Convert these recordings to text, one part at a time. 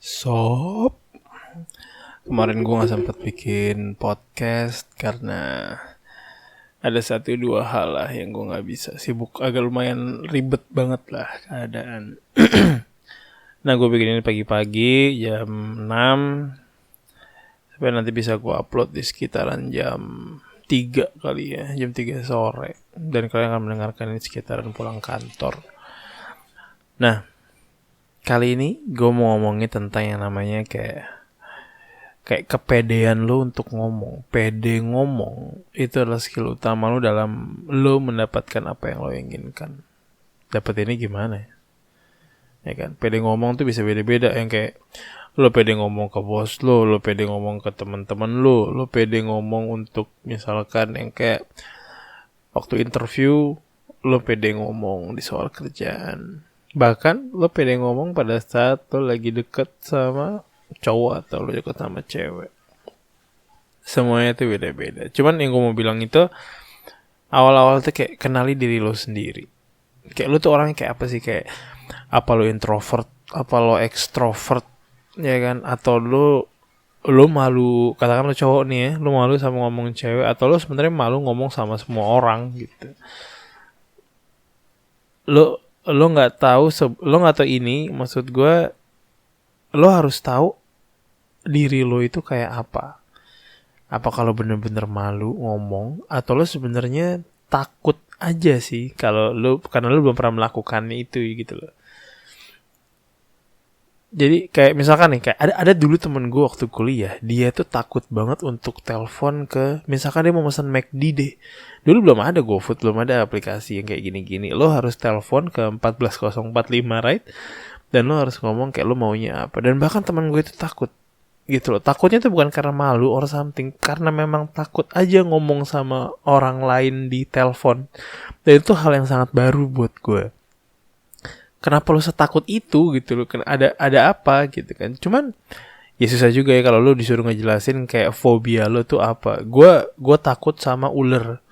Sob, kemarin gue gak sempet bikin podcast karena ada 1-2 hal lah yang gue gak bisa. Sibuk, agak lumayan ribet banget lah keadaan. Nah, gue bikin ini pagi-pagi jam 6 supaya nanti bisa gue upload di sekitaran jam 3 kali ya, jam 3 sore. Dan kalian akan mendengarkan ini sekitaran pulang kantor. Nah, kali ini gue mau ngomongin tentang yang namanya kayak kepedean lo untuk ngomong. Pede ngomong itu adalah skill utama lo dalam lo mendapatkan apa yang lo inginkan. Dapat ini gimana ya? Ya kan, pede ngomong tuh bisa beda-beda. Yang kayak lo pede ngomong ke bos lo pede ngomong ke teman-teman lo pede ngomong untuk misalkan yang kayak waktu interview, lo pede ngomong di soal kerjaan. Bahkan lo pede ngomong pada saat lo lagi deket sama cowok atau lo deket sama cewek. Semuanya tuh beda-beda. Cuman yang gue mau bilang itu awal-awal tuh kayak kenali diri lo sendiri. Kayak lo tuh orangnya kayak apa sih? Kayak apa lo introvert, apa lo extrovert, ya kan? Atau lo malu, katakan lo cowok nih ya, lo malu sama ngomong cewek, atau lo sebenarnya malu ngomong sama semua orang gitu. Lo nggak tahu ini, maksud gue lo harus tahu diri lo itu kayak apa. Apa kalau bener-bener malu ngomong, atau lo sebenarnya takut aja sih kalau lo, karena lo belum pernah melakukan itu gitu loh. Jadi kayak misalkan nih, kayak ada dulu temen gue waktu kuliah, dia tuh takut banget untuk telepon ke, misalkan dia mau pesan McD deh. Dulu belum ada GoFood, belum ada aplikasi yang kayak gini-gini. Lo harus telepon ke 14045, right? Dan lo harus ngomong kayak lo maunya apa. Dan bahkan teman gue itu takut gitu loh. Takutnya tuh bukan karena malu or something, karena memang takut aja ngomong sama orang lain di telepon. Dan itu hal yang sangat baru buat gue. Kenapa lo setakut itu gitu loh? Ada apa gitu kan? Cuman ya susah juga ya kalau lo disuruh ngejelasin kayak fobia lo tuh apa. Gue takut sama ular.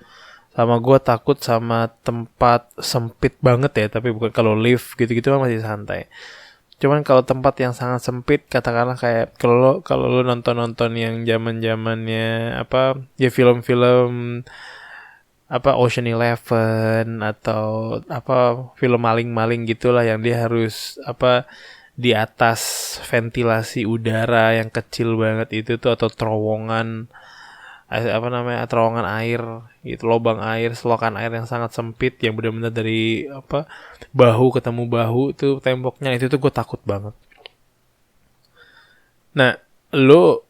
Sama gue takut sama tempat sempit banget ya, tapi bukan kalau lift gitu-gitu kan masih santai. Cuman kalau tempat yang sangat sempit, katakanlah kayak kalau lo nonton yang zaman-zamannya apa ya, film-film apa Ocean Eleven atau apa film maling-maling gitulah, yang dia harus apa di atas ventilasi udara yang kecil banget itu tuh, atau terowongan air gitu, lubang air, selokan air yang sangat sempit yang benar-benar dari apa bahu ketemu bahu tuh temboknya, itu tuh gue takut banget. Nah, lo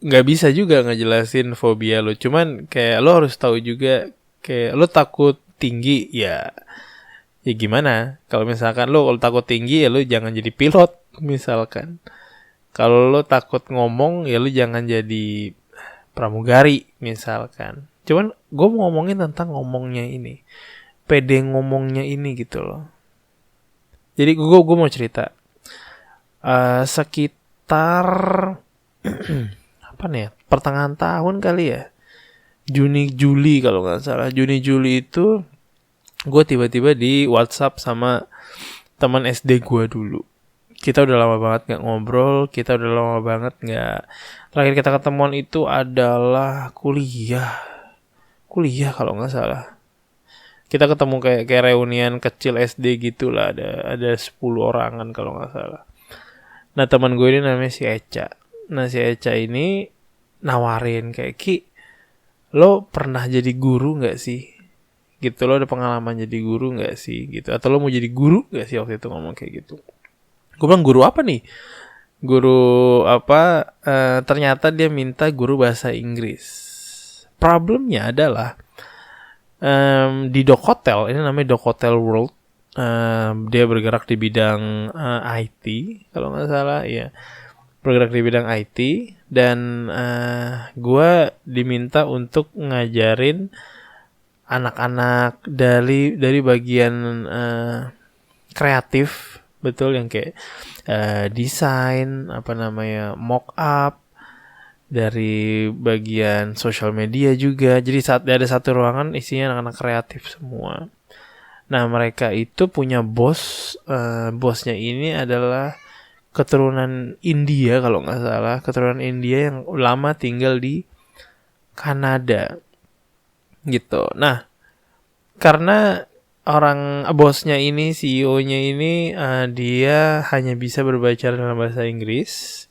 nggak bisa juga ngejelasin fobia lo, cuman kayak lo harus tahu juga kayak lo takut tinggi ya gimana. Kalau misalkan lo kalau takut tinggi ya lo jangan jadi pilot misalkan. Kalau lo takut ngomong ya lo jangan jadi pramugari misalkan. Cuman gue mau ngomongin tentang ngomongnya ini, pede ngomongnya ini gitu loh. Jadi gue mau cerita sekitar apa nih ya, pertengahan tahun kali ya, Juni Juli kalau nggak salah. Juni Juli itu gue tiba-tiba di WhatsApp sama teman SD gue dulu. Kita udah lama banget nggak ngobrol, kita udah lama banget nggak. Terakhir kita ketemuan itu adalah kuliah kalau nggak salah. Kita ketemu kayak reunian kecil SD gitulah, ada 10 orangan kalau nggak salah. Nah, teman gue ini namanya si Eca. Nah, si Eca ini nawarin kayak, Ki, lo pernah jadi guru nggak sih? Gitu, lo ada pengalaman jadi guru nggak sih? Gitu, atau lo mau jadi guru nggak sih? Waktu itu ngomong kayak gitu. Gue bilang, guru apa nih? Guru apa? Ternyata dia minta guru bahasa Inggris. Problemnya adalah di Doc Hotel, ini namanya Doc Hotel World. Dia bergerak di bidang IT kalau nggak salah ya, bergerak di bidang IT. Dan gue diminta untuk ngajarin anak-anak dari bagian kreatif, betul, yang kayak desain, apa namanya, mock up, dari bagian social media juga. Jadi ada satu ruangan isinya anak-anak kreatif semua. Nah, mereka itu punya bos. Bosnya ini adalah keturunan India kalau nggak salah, keturunan India yang lama tinggal di Kanada gitu. Nah, karena orang bosnya ini, CEO-nya ini, dia hanya bisa berbicara dalam bahasa Inggris.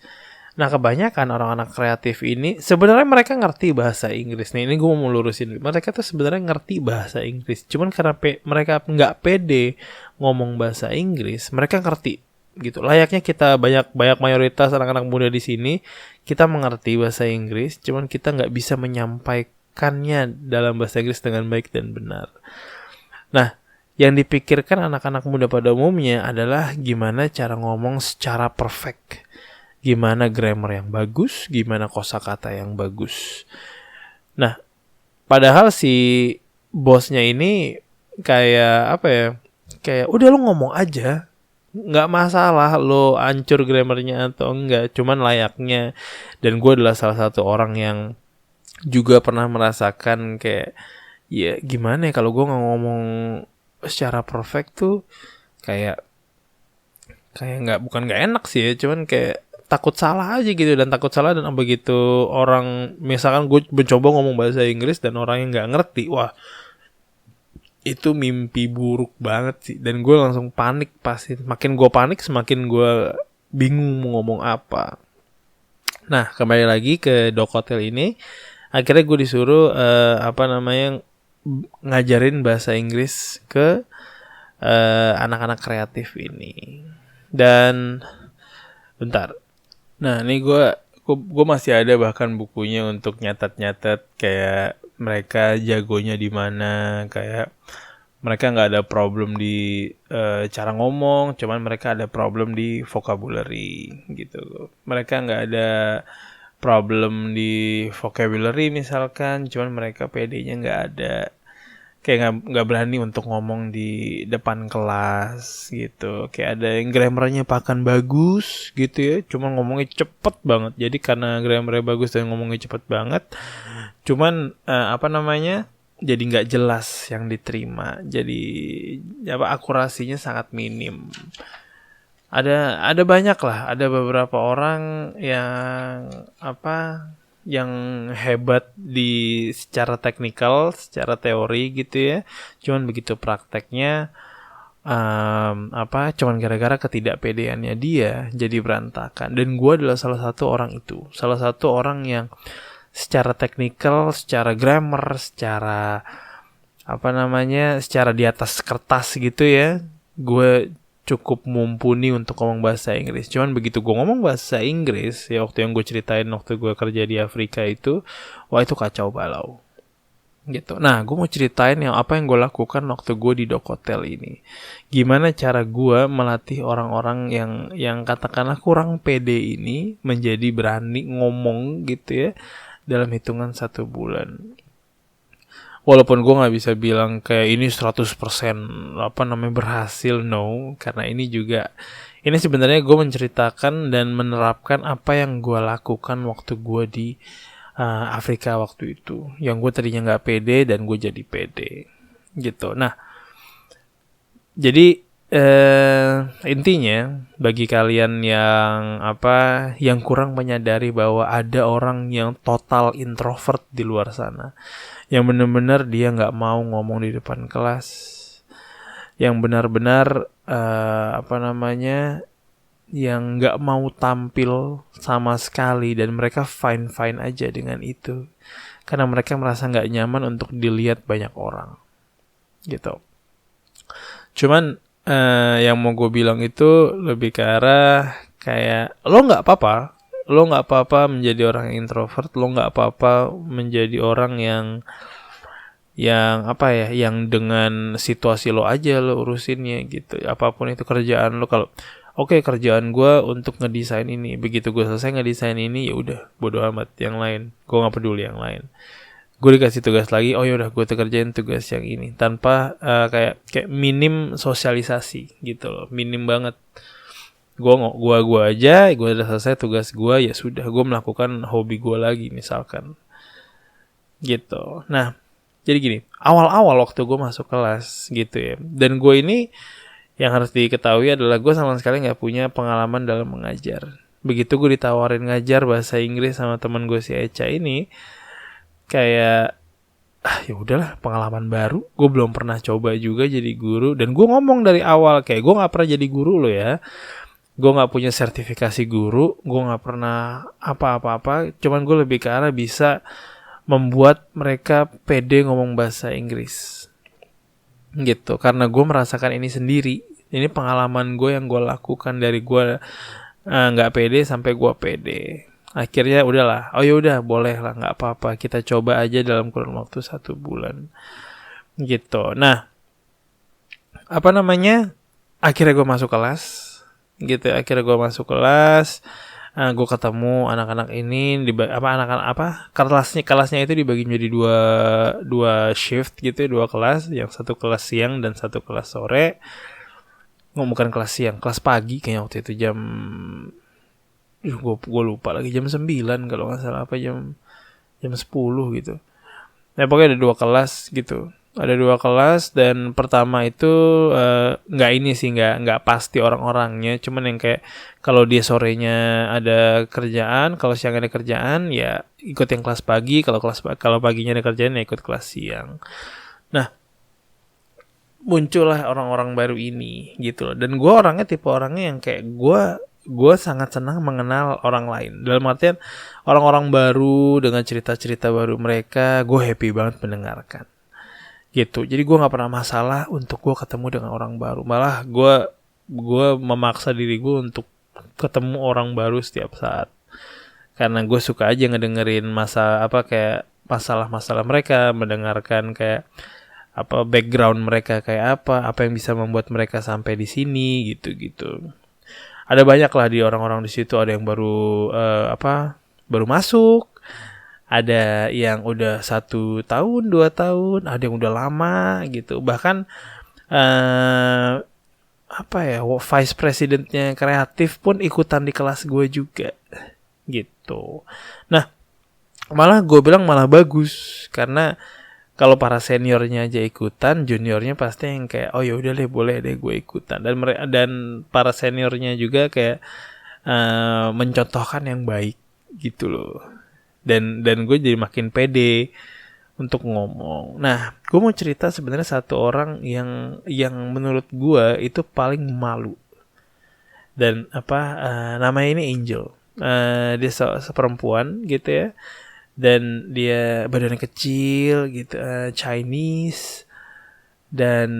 Nah, kebanyakan orang-anak kreatif ini sebenarnya mereka ngerti bahasa Inggris. Nih, ini gue mau lurusin. Mereka tuh sebenarnya ngerti bahasa Inggris. Cuman karena mereka nggak pede ngomong bahasa Inggris, mereka ngerti gitu. Layaknya kita banyak mayoritas anak-anak muda di sini, kita mengerti bahasa Inggris, cuman kita nggak bisa menyampaikannya dalam bahasa Inggris dengan baik dan benar. Nah, yang dipikirkan anak-anak muda pada umumnya adalah gimana cara ngomong secara perfect. Gimana grammar yang bagus, gimana kosakata yang bagus. Nah, padahal si bosnya ini kayak apa ya? Kayak udah lo ngomong aja, nggak masalah lo hancur grammarnya atau enggak, cuman layaknya. Dan gue adalah salah satu orang yang juga pernah merasakan kayak ya gimana ya kalau gue nggak ngomong secara perfect tuh kayak bukan nggak enak sih ya, cuman kayak takut salah aja gitu, dan takut salah. Dan begitu orang misalkan gue mencoba ngomong bahasa Inggris dan orang yang nggak ngerti, wah itu mimpi buruk banget sih. Dan gue langsung panik pasti. Makin gue panik semakin gue bingung mau ngomong apa. Nah, kembali lagi ke Dok Hotel ini, akhirnya gue disuruh ngajarin bahasa Inggris ke anak-anak kreatif ini. Dan bentar. Nah, ini gue masih ada bahkan bukunya untuk nyatat-nyatat kayak mereka jagonya di mana, kayak mereka nggak ada problem di cara ngomong, cuman mereka ada problem di vocabulary gitu. Mereka nggak ada problem di vocabulary misalkan, cuman mereka PD-nya nggak ada. Kayak nggak berani untuk ngomong di depan kelas gitu. Kayak ada yang grammarnya bahkan bagus gitu ya, cuma ngomongnya cepet banget. Jadi karena grammarnya bagus dan ngomongnya cepet banget, cuman jadi nggak jelas yang diterima. Jadi akurasinya sangat minim. Ada banyak lah, ada beberapa orang yang hebat di secara teknikal, secara teori gitu ya. Cuman begitu prakteknya cuman gara-gara ketidakpedeannya dia jadi berantakan. Dan gue adalah salah satu orang itu. Salah satu orang yang secara teknikal, secara grammar, secara secara di atas kertas gitu ya, gue cukup mumpuni untuk ngomong bahasa Inggris. Cuman begitu gue ngomong bahasa Inggris, ya waktu yang gue ceritain waktu gue kerja di Afrika itu, wah itu kacau balau gitu. Nah, gue mau ceritain apa yang gue lakukan waktu gue di Dok Hotel ini. Gimana cara gue melatih orang-orang yang katakanlah kurang pede ini menjadi berani ngomong gitu ya dalam hitungan 1 bulan. Walaupun gue gak bisa bilang kayak ini 100% berhasil, no. Karena ini sebenarnya gue menceritakan dan menerapkan apa yang gue lakukan waktu gue di Afrika waktu itu. Yang gue tadinya gak pede dan gue jadi pede gitu. Nah, jadi intinya bagi kalian yang kurang menyadari bahwa ada orang yang total introvert di luar sana, yang benar-benar dia nggak mau ngomong di depan kelas, yang benar-benar yang nggak mau tampil sama sekali, dan mereka fine aja dengan itu karena mereka merasa nggak nyaman untuk dilihat banyak orang gitu. Cuman yang mau gue bilang itu lebih ke arah kayak lo nggak apa-apa menjadi orang yang introvert, lo nggak apa-apa menjadi orang yang dengan situasi lo aja lo urusinnya gitu. Apapun itu kerjaan lo, kalau kerjaan gue untuk ngedesain ini, begitu gue selesai ngedesain ini ya udah bodo amat yang lain, gue nggak peduli yang lain. Gue dikasih tugas lagi, yaudah gue kerjain tugas yang ini tanpa kayak minim sosialisasi gitu loh, minim banget. Gue aja, gue udah selesai tugas gue, ya sudah, gue melakukan hobi gue lagi misalkan gitu. Nah, jadi gini, awal-awal waktu gue masuk kelas gitu ya, dan gue ini Yang harus diketahui adalah gue sama sekali nggak punya pengalaman dalam mengajar. Begitu gue ditawarin ngajar bahasa Inggris sama teman gue si Echa ini, kayak ya udahlah, pengalaman baru. Gue belum pernah coba juga jadi guru, dan gue ngomong dari awal kayak gue nggak pernah jadi guru loh ya. Gue nggak punya sertifikasi guru, gue nggak pernah apa-apa. Cuman gue lebih ke arah bisa membuat mereka pede ngomong bahasa Inggris gitu, karena gue merasakan ini sendiri. Ini pengalaman gue yang gue lakukan dari gue nggak pede sampai gue pede. Akhirnya udahlah, oh ya udah boleh lah, nggak apa-apa, kita coba aja dalam kurun waktu 1 bulan gitu. Nah, apa namanya, akhirnya gue masuk kelas gitu. Gue ketemu anak-anak ini kelasnya itu dibagi menjadi dua shift gitu, 2 kelas, yang satu kelas siang dan satu kelas sore. Bukan kelas siang, kelas pagi kayaknya waktu itu jam gue lupa lagi, jam 9 kalau nggak salah, apa jam 10 gitu. Nah, pokoknya ada 2 kelas gitu. Ada 2 kelas, dan pertama itu nggak pasti orang-orangnya, cuman yang kayak kalau dia sorenya ada kerjaan, kalau siang ada kerjaan ya ikut yang kelas pagi, kalau paginya ada kerjaan ya ikut kelas siang. Nah, muncullah orang-orang baru ini gitu loh. Dan gue tipe orangnya yang kayak gue sangat senang mengenal orang lain. Dalam artian orang-orang baru dengan cerita-cerita baru mereka, gue happy banget mendengarkan. Gitu. Jadi gue nggak pernah masalah untuk gue ketemu dengan orang baru. Malah gue memaksa diri gue untuk ketemu orang baru setiap saat. Karena gue suka aja ngedengerin kayak masalah-masalah mereka, mendengarkan kayak background mereka kayak apa yang bisa membuat mereka sampai di sini gitu. Ada banyak lah di orang-orang di situ, ada yang baru baru masuk, ada yang udah 1 tahun 2 tahun, ada yang udah lama gitu. Bahkan vice presidentnya kreatif pun ikutan di kelas gue juga gitu. Nah, malah gue bilang malah bagus, karena kalau para seniornya aja ikutan, juniornya pasti yang kayak oh ya udah deh, boleh deh gue ikutan. Dan para seniornya juga kayak mencontohkan yang baik gitu loh. Dan gue jadi makin pede untuk ngomong. Nah, gue mau cerita sebenarnya satu orang yang menurut gue itu paling malu. Dan namanya ini Angel. Dia seperempuan gitu ya. Dan dia badannya kecil gitu, Chinese, dan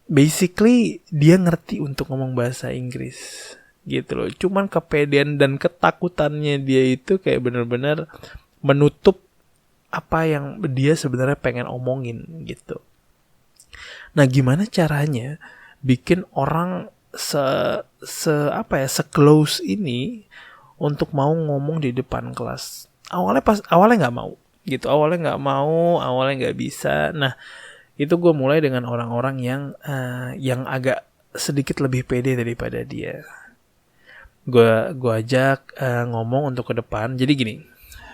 basically dia ngerti untuk ngomong bahasa Inggris gitu loh. Cuman kepedean dan ketakutannya dia itu kayak benar-benar menutup apa yang dia sebenarnya pengen omongin gitu. Nah, gimana caranya bikin orang se-close ini untuk mau ngomong di depan kelas? Awalnya nggak mau gitu, awalnya nggak bisa. Nah, itu gue mulai dengan orang-orang yang agak sedikit lebih pede daripada dia. Gue ajak ngomong untuk ke depan. Jadi gini,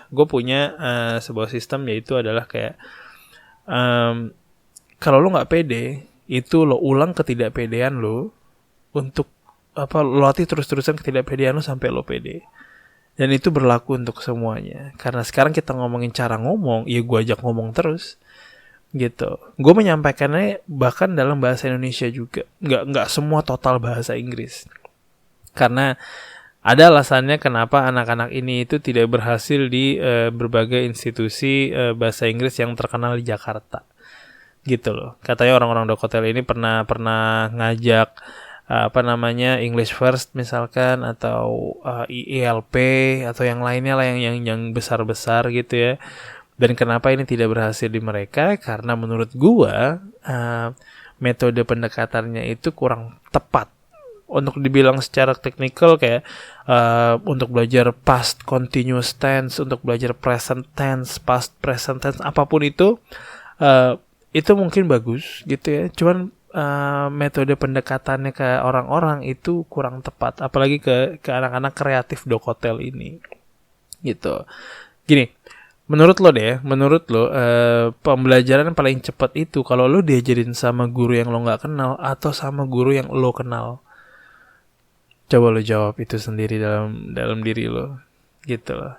gue punya sebuah sistem, yaitu adalah kayak kalau lo nggak pede, itu lo ulang ketidakpedean lo untuk lo latih terus-terusan ketidakpedean lo sampai lo pede. Dan itu berlaku untuk semuanya. Karena sekarang kita ngomongin cara ngomong, ya gue ajak ngomong terus gitu. Gue menyampaikannya bahkan dalam bahasa Indonesia juga, nggak semua total bahasa Inggris. Karena ada alasannya kenapa anak-anak ini itu tidak berhasil di berbagai institusi bahasa Inggris yang terkenal di Jakarta gitu loh. Katanya orang-orang Dokotel ini pernah ngajak English First misalkan, atau IELP atau yang lainnya lah, yang besar-besar gitu ya. Dan kenapa ini tidak berhasil di mereka? Karena menurut gua metode pendekatannya itu kurang tepat. Untuk dibilang secara teknikal kayak untuk belajar past continuous tense, untuk belajar present tense, past present tense, apapun itu mungkin bagus gitu ya. Cuman metode pendekatannya ke orang-orang itu kurang tepat, apalagi ke anak-anak kreatif Dokotel ini gitu. Gini, menurut lo deh, pembelajaran paling cepat itu kalau lo diajarin sama guru yang lo nggak kenal atau sama guru yang lo kenal. Coba lo jawab itu sendiri dalam diri lo, gitu loh.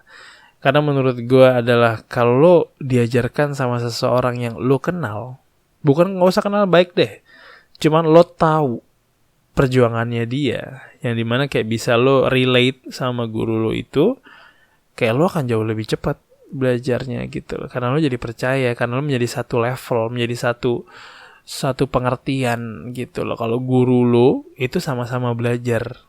Karena menurut gue adalah kalau lo diajarkan sama seseorang yang lo kenal, bukan nggak usah kenal baik deh, cuman lo tahu perjuangannya dia, yang dimana kayak bisa lo relate sama guru lo itu, kayak lo akan jauh lebih cepat belajarnya gitu loh. Karena lo jadi percaya, karena lo menjadi satu level, menjadi satu pengertian gitu loh. Kalau guru lo itu sama-sama belajar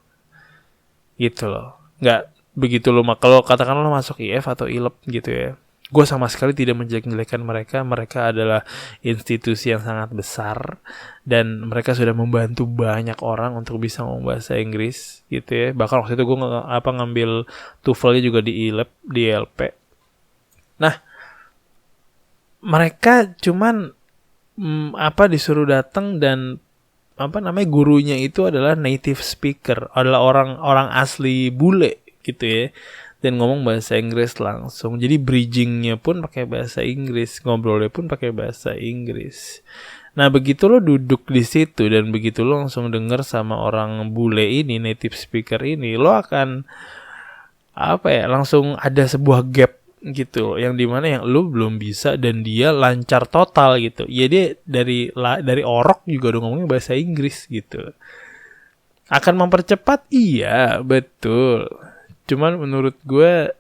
gitu loh. Nggak begitu lo, kalau katakan lo masuk IF atau ILEP gitu ya, gue sama sekali tidak menjelek-jelekan mereka. Mereka adalah institusi yang sangat besar dan mereka sudah membantu banyak orang untuk bisa ngomong bahasa Inggris gitu ya. Bahkan waktu itu gue ngambil TOEFL-nya juga di ILEP, di LP. Nah, mereka cuman disuruh datang dan gurunya itu adalah native speaker, adalah orang asli bule gitu ya, dan ngomong bahasa Inggris langsung. Jadi bridgingnya pun pakai bahasa Inggris, ngobrolnya pun pakai bahasa Inggris. Nah begitu lo duduk di situ dan begitu lo langsung denger sama orang bule ini, native speaker ini, lo akan langsung ada sebuah gap gitu, yang dimana yang lo belum bisa dan dia lancar total gitu. Ya dia dari orok juga udah ngomongnya bahasa Inggris gitu. Akan mempercepat, iya betul. Cuman menurut gue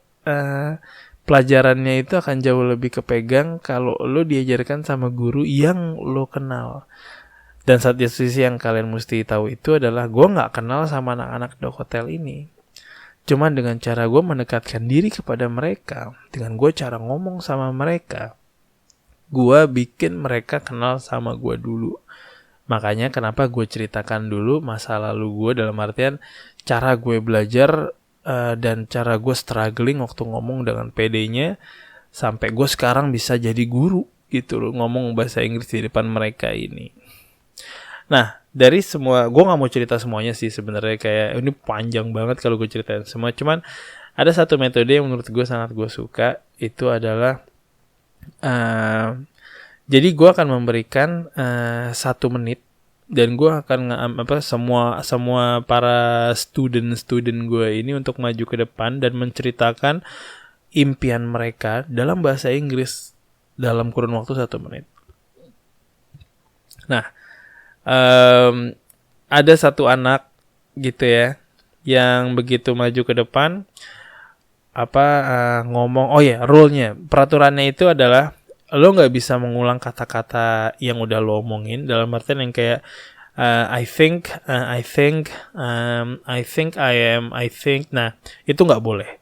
pelajarannya itu akan jauh lebih kepegang kalau lo diajarkan sama guru yang lo kenal. Dan satu sisi yang kalian mesti tahu itu adalah gue gak kenal sama anak-anak Dok Hotel ini. Cuman dengan cara gue mendekatkan diri kepada mereka, dengan gue cara ngomong sama mereka, gue bikin mereka kenal sama gue dulu. Makanya kenapa gue ceritakan dulu masa lalu gue, dalam artian cara gue belajar dan cara gue struggling waktu ngomong dengan PD-nya sampai gue sekarang bisa jadi guru gitu loh, ngomong bahasa Inggris di depan mereka ini. Nah dari semua, gue nggak mau cerita semuanya sih sebenarnya, kayak ini panjang banget kalau gue ceritain semua. Cuman ada satu metode yang menurut gue sangat gue suka, itu adalah jadi gue akan memberikan 1 menit dan gue akan semua para student gue ini untuk maju ke depan dan menceritakan impian mereka dalam bahasa Inggris dalam kurun waktu 1 menit. Nah, ada satu anak gitu ya yang begitu maju ke depan ngomong, rule-nya, peraturannya itu adalah lo nggak bisa mengulang kata-kata yang udah lo omongin, dalam artian yang kayak I think, nah itu nggak boleh.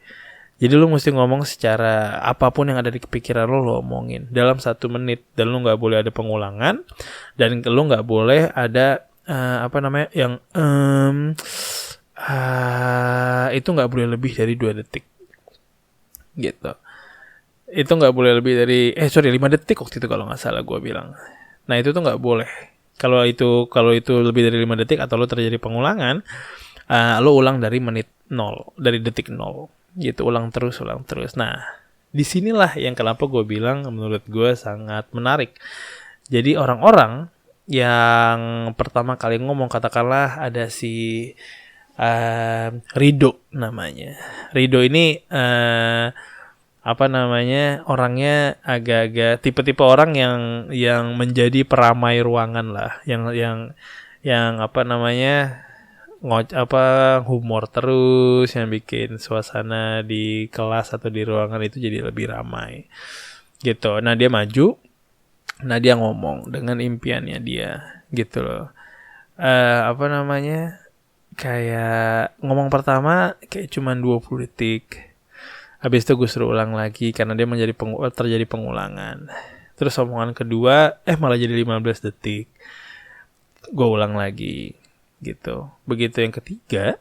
Jadi lo mesti ngomong secara apapun yang ada di pikiran lo omongin dalam 1 menit, dan lo nggak boleh ada pengulangan, dan lo nggak boleh ada itu nggak boleh lebih dari 2 detik gitu. Itu nggak boleh lebih dari 5 detik waktu itu kalau nggak salah gue bilang. Nah itu tuh nggak boleh. Kalau itu lebih dari 5 detik atau lo terjadi pengulangan, lo ulang dari menit 0, dari detik 0 gitu, ulang terus. Nah disinilah yang kenapa gue bilang menurut gue sangat menarik. Jadi orang-orang yang pertama kali ngomong, katakanlah ada si Rido namanya. Rido ini orangnya agak-agak tipe-tipe orang yang menjadi peramai ruangan lah, yang humor terus, yang bikin suasana di kelas atau di ruangan itu jadi lebih ramai gitu. Nah dia maju, nah dia ngomong dengan impiannya dia gitu loh. Kayak ngomong pertama kayak cuman 20 detik. Habis itu gue suruh ulang lagi karena dia terjadi pengulangan. Terus omongan kedua malah jadi 15 detik. Gue ulang lagi gitu. Begitu yang ketiga,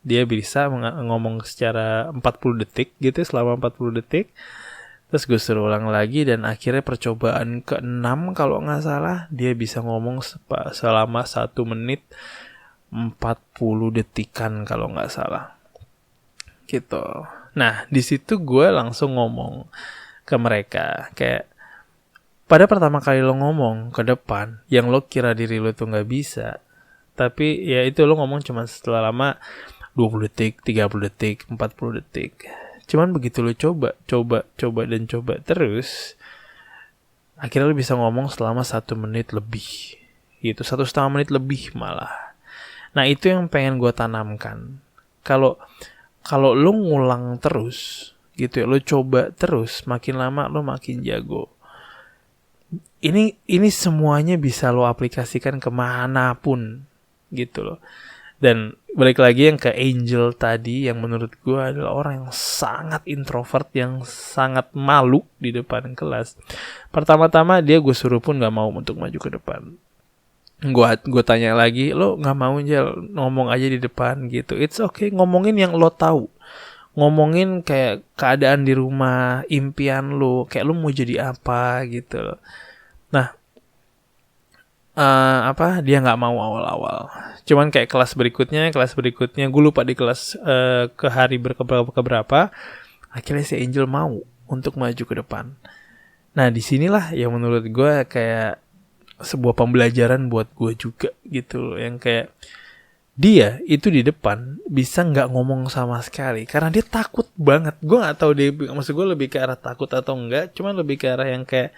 dia bisa ngomong secara 40 detik gitu, selama 40 detik. Terus gue suruh ulang lagi, dan akhirnya percobaan ke-6 kalau gak salah, dia bisa ngomong selama 1 menit 40 detikan kalau gak salah gitu. Nah di situ gue langsung ngomong, ke mereka. Kayak pada pertama kali lo ngomong ke depan, yang lo kira diri lo tuh gak bisa, tapi ya itu lo ngomong cuma setelah lama 20 detik, 30 detik, 40 detik. Cuman begitu lo coba terus, akhirnya lo bisa ngomong selama 1 menit lebih. Gitu, 1,5 menit lebih malah. Nah itu yang pengen gue tanamkan. Kalau lo ngulang terus, gitu ya, lo coba terus, makin lama lo makin jago. Ini semuanya bisa lo aplikasikan kemanapun, gitu loh. Dan balik lagi yang ke Angel tadi, yang menurut gue adalah orang yang sangat introvert, yang sangat malu di depan kelas. Pertama-tama gue suruh pun gak mau untuk maju ke depan. Gue tanya lagi, lo gak mau Jel ngomong aja di depan gitu. It's okay, ngomongin yang lo tahu. Ngomongin kayak keadaan di rumah, impian lo, kayak lo mau jadi apa gitu loh. Nah, dia nggak mau awal-awal. Cuman kayak kelas berikutnya, gue lupa di kelas ke hari keberapa, akhirnya si Angel mau untuk maju ke depan. Nah disinilah yang menurut gue kayak sebuah pembelajaran buat gue juga gitu, yang kayak dia itu di depan bisa nggak ngomong sama sekali karena dia takut banget. Gue nggak tahu dia, maksud gue lebih ke arah takut atau enggak, cuman lebih ke arah yang kayak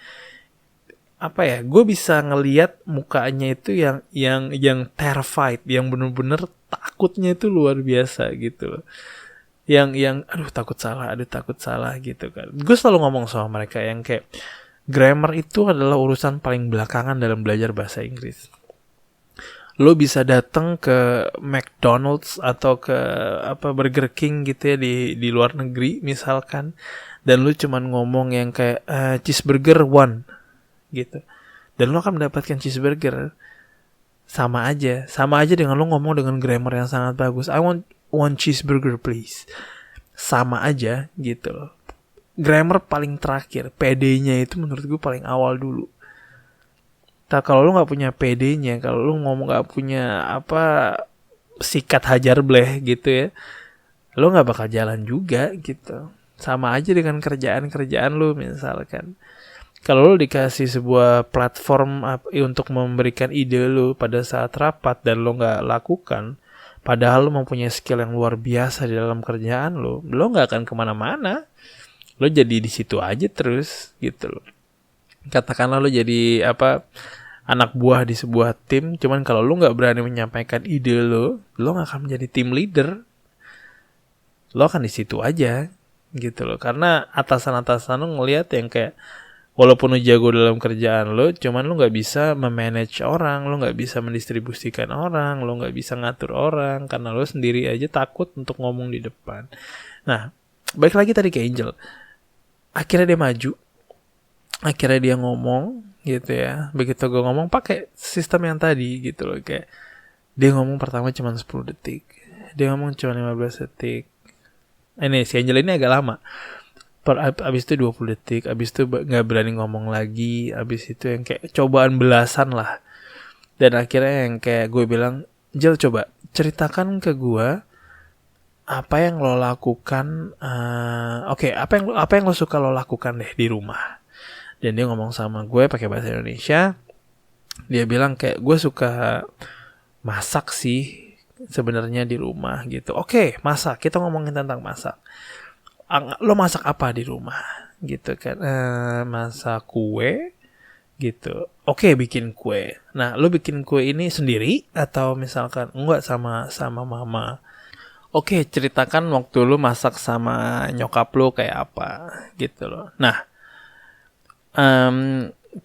apa ya, gue bisa ngelihat mukanya itu yang terrified, yang bener-bener takutnya itu luar biasa gitu loh. Yang aduh takut salah gitu kan. Gue selalu ngomong sama mereka yang kayak grammar itu adalah urusan paling belakangan dalam belajar bahasa Inggris. Lo bisa datang ke McDonald's atau ke Burger King gitu ya di luar negeri misalkan, dan lo cuman ngomong yang kayak cheeseburger one gitu, dan lo akan mendapatkan cheeseburger. Sama aja dengan lo ngomong dengan grammar yang sangat bagus, I want one cheeseburger please. Sama aja gitu loh. Grammar paling terakhir, PD-nya itu menurut gue paling awal dulu. Kalau lo nggak punya PD-nya, kalau lo ngomong nggak punya sikat hajar bleh gitu ya, lo nggak bakal jalan juga gitu. Sama aja dengan kerjaan lo misalkan. Kalau lo dikasih sebuah platform untuk memberikan ide lo pada saat rapat dan lo nggak lakukan, padahal lo mempunyai skill yang luar biasa di dalam kerjaan lo nggak akan kemana-mana. Lo jadi di situ aja terus gitu lo. Katakanlah lo jadi anak buah di sebuah tim, cuman kalau lo nggak berani menyampaikan ide lo nggak akan menjadi tim leader. Lo akan di situ aja gitu lo, karena atasan lo ngelihat yang kayak walaupun lo jago dalam kerjaan lo, cuman lo nggak bisa memanage orang, lo nggak bisa mendistribusikan orang, lo nggak bisa ngatur orang karena lo sendiri aja takut untuk ngomong di depan. Nah, balik lagi tadi ke Angel. Akhirnya dia maju, akhirnya dia ngomong gitu ya. Begitu gue ngomong pakai sistem yang tadi gitu loh, kayak dia ngomong pertama cuma 10 detik, dia ngomong cuma 15 detik. Ini si Angel ini agak lama. Abis itu 20 detik, abis itu gak berani ngomong lagi, abis itu yang kayak cobaan belasan lah. Dan akhirnya yang kayak gue bilang, Jel coba ceritakan ke gue apa yang lo lakukan, apa yang lo suka lo lakukan deh di rumah. Dan dia ngomong sama gue pakai bahasa Indonesia. Dia bilang kayak gue suka masak sih sebenarnya di rumah gitu. Oke, masak, kita ngomongin tentang masak. Lo masak apa di rumah gitu kan? Masak kue gitu. Oke, bikin kue. Nah, lo bikin kue ini sendiri atau misalkan enggak sama mama? Oke, ceritakan waktu lo masak sama nyokap lo kayak apa gitu loh. Nah,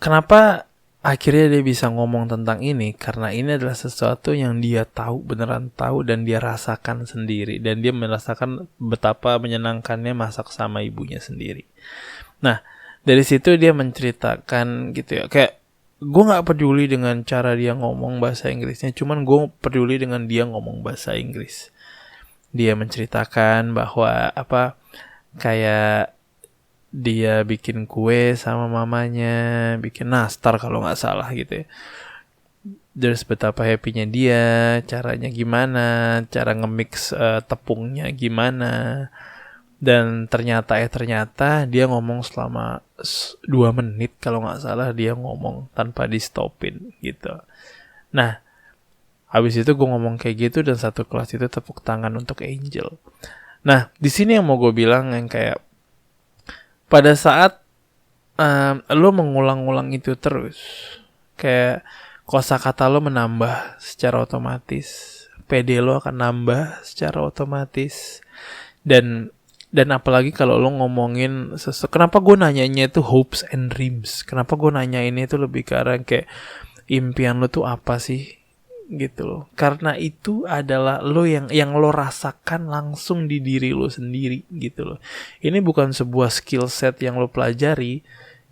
kenapa akhirnya dia bisa ngomong tentang ini? Karena ini adalah sesuatu yang dia tahu, beneran tahu, dan dia rasakan sendiri. Dan dia merasakan betapa menyenangkannya masak sama ibunya sendiri. Nah, dari situ dia menceritakan gitu ya. Kayak, gue gak peduli dengan cara dia ngomong bahasa Inggrisnya, cuman gue peduli dengan dia ngomong bahasa Inggris. Dia menceritakan bahwa kayak dia bikin kue sama mamanya, bikin nastar kalau nggak salah gitu ya. Terus betapa happy-nya dia, caranya gimana, cara nge-mix tepungnya gimana. Dan ternyata dia ngomong selama 2 menit kalau nggak salah, dia ngomong tanpa di stopin gitu. Nah, habis itu gue ngomong kayak gitu dan satu kelas itu tepuk tangan untuk Angel. Nah, di sini yang mau gue bilang yang kayak pada saat lo mengulang-ulang itu terus, kayak kosakata lo menambah secara otomatis, PD lo akan nambah secara otomatis. Dan apalagi kalau lo ngomongin kenapa gue nanyanya itu hopes and dreams, kenapa gue nanya ini itu lebih ke arah kayak impian lo tuh apa sih gitu loh, karena itu adalah lo yang lo rasakan langsung di diri lo sendiri gitu loh. Ini bukan sebuah skill set yang lo pelajari,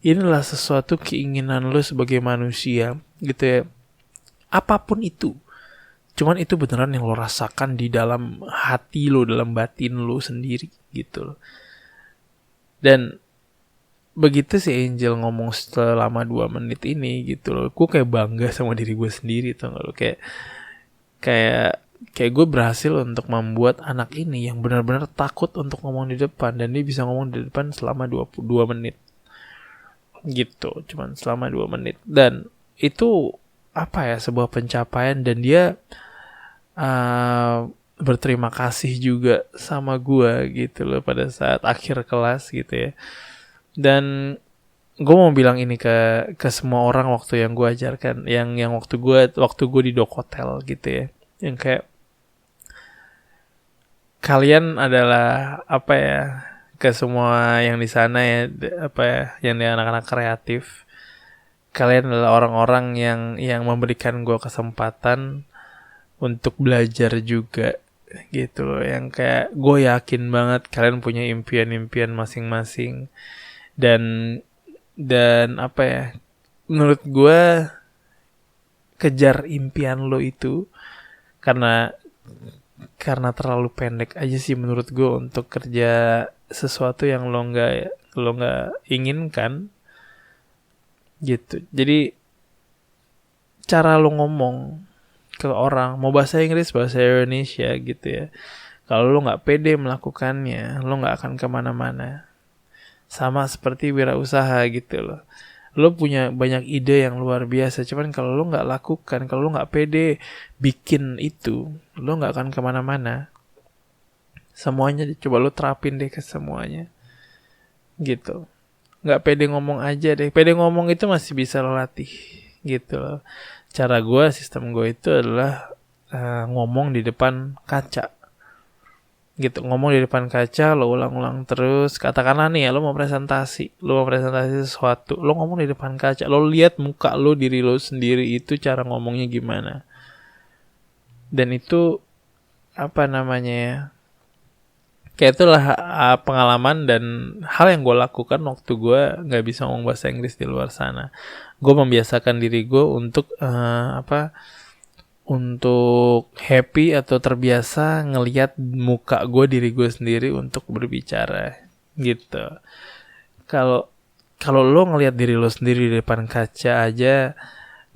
inilah sesuatu keinginan lo sebagai manusia gitu ya, apapun itu. Cuman itu beneran yang lo rasakan di dalam hati lo, dalam batin lo sendiri gitu loh. Dan begitu si Angel ngomong selama 2 menit ini gitu loh, gue kayak bangga sama diri gue sendiri, tau gak lo, kayak gue berhasil untuk membuat anak ini yang benar-benar takut untuk ngomong di depan, dan dia bisa ngomong di depan selama 22 menit gitu, cuman selama 2 menit. Dan itu apa ya, sebuah pencapaian, dan dia berterima kasih juga sama gue gitu loh pada saat akhir kelas gitu ya. Dan gue mau bilang ini ke semua orang waktu yang gue ajarkan, yang waktu gue di Dokotel gitu ya, yang kayak kalian adalah apa ya, ke semua yang di sana ya, apa ya, yang di anak-anak kreatif, kalian adalah orang-orang yang memberikan gue kesempatan untuk belajar juga gitu loh, yang kayak gue yakin banget kalian punya impian-impian masing-masing, dan apa ya, menurut gue kejar impian lo itu karena terlalu pendek aja sih menurut gue untuk kerja sesuatu yang lo nggak inginkan gitu. Jadi cara lo ngomong ke orang, mau bahasa Inggris, bahasa Indonesia gitu ya, kalau lo nggak pede melakukannya, lo nggak akan kemana-mana. Sama seperti wirausaha gitu loh, lo punya banyak ide yang luar biasa, cuman kalau lo nggak lakukan, kalau lo nggak pede bikin itu, lo nggak akan kemana-mana. Semuanya coba lo terapin deh ke semuanya gitu. Nggak pede ngomong aja deh, pede ngomong itu masih bisa lo latih gitu loh. Cara gue, sistem gue itu adalah ngomong di depan kaca gitu, ngomong di depan kaca, lo ulang-ulang terus. Katakanlah nih ya, lo mau presentasi sesuatu, lo ngomong di depan kaca, lo lihat muka lo, diri lo sendiri itu cara ngomongnya gimana. Dan itu apa namanya ya, kayak itulah pengalaman dan hal yang gue lakukan waktu gue nggak bisa ngomong bahasa Inggris di luar sana. Gue membiasakan diri gue untuk untuk happy atau terbiasa ngelihat muka gue, diri gue sendiri untuk berbicara gitu. Kalau lo ngelihat diri lo sendiri di depan kaca aja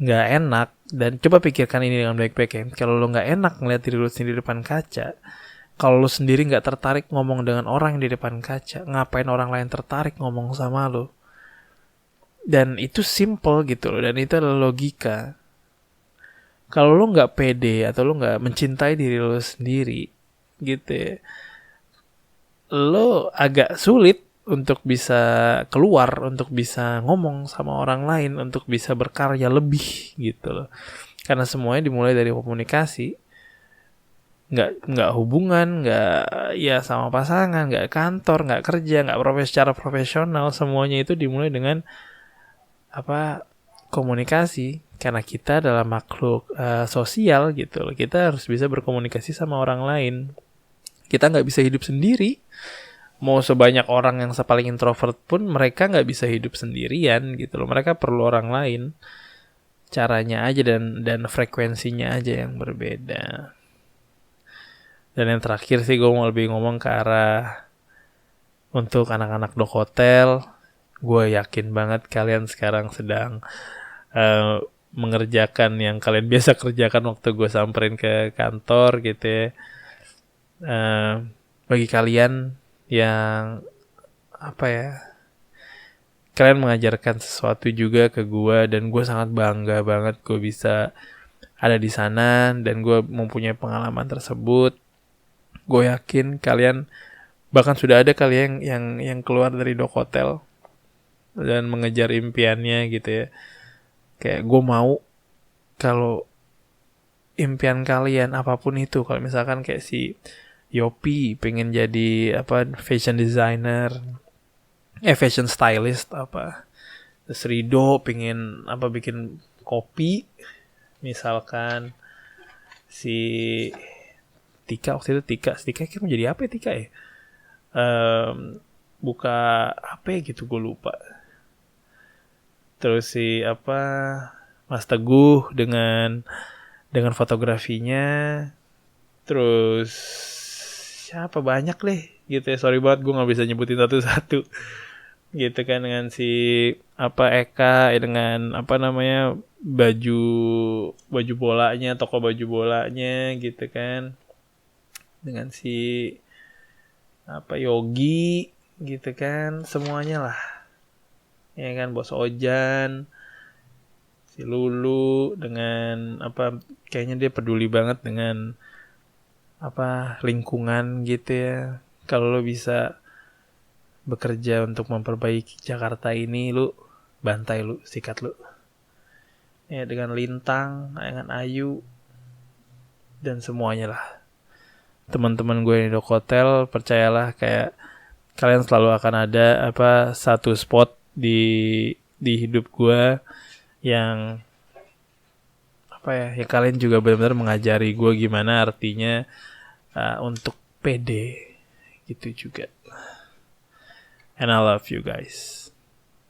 nggak enak, dan coba pikirkan ini dengan baik-baik ya. Kalau lo nggak enak ngelihat diri lo sendiri di depan kaca, kalau lo sendiri nggak tertarik ngomong dengan orang di depan kaca, ngapain orang lain tertarik ngomong sama lo? Dan itu simple gitu loh, dan itu adalah logika. Kalau lo nggak pede atau lo nggak mencintai diri lo sendiri gitu ya, lo agak sulit untuk bisa keluar, untuk bisa ngomong sama orang lain, untuk bisa berkarya lebih gitu loh. Karena semuanya dimulai dari komunikasi. Nggak hubungan, nggak ya sama pasangan, nggak kantor, nggak kerja, nggak secara profesional, semuanya itu dimulai dengan komunikasi. Karena kita adalah makhluk sosial gitu loh, kita harus bisa berkomunikasi sama orang lain. Kita nggak bisa hidup sendiri. Mau sebanyak orang yang paling introvert pun mereka nggak bisa hidup sendirian gitu loh, mereka perlu orang lain. Caranya aja dan frekuensinya aja yang berbeda. Dan yang terakhir sih gue mau lebih ngomong ke arah untuk anak-anak Dokotel. Gue yakin banget kalian sekarang sedang mengerjakan yang kalian biasa kerjakan waktu gue samperin ke kantor gitu ya. Bagi kalian yang apa ya, kalian mengajarkan sesuatu juga ke gue, dan gue sangat bangga banget gue bisa ada di sana dan gue mempunyai pengalaman tersebut. Gue yakin kalian bahkan sudah ada kalian yang keluar dari Dok Hotel dan mengejar impiannya gitu ya. Kayak gue mau kalau impian kalian apapun itu, kalau misalkan kayak si Yopi pengen jadi fashion designer, fashion stylist apa. Terus Rido pengen bikin kopi misalkan. Si Tika waktu itu Tika kira mau jadi apa ya Tika ya? Buka apa ya gitu gue lupa. Terus si Mas Teguh dengan fotografinya. Terus siapa banyak deh gitu ya, sorry banget gue nggak bisa nyebutin satu-satu gitu kan, dengan si Eka dengan baju bolanya, toko baju bolanya gitu kan, dengan si Yogi gitu kan, semuanya lah ya kan, Bos Ojan, si Lulu dengan kayaknya dia peduli banget dengan lingkungan gitu ya. Kalau lo bisa bekerja untuk memperbaiki Jakarta ini, lu bantai, lu sikat lu ya, dengan Lintang, dengan Ayu dan semuanya lah. Teman-teman gue di Dok Hotel, percayalah kayak kalian selalu akan ada satu spot di hidup gue yang ya kalian juga benar-benar mengajari gue gimana artinya untuk pede gitu juga. And I love you guys.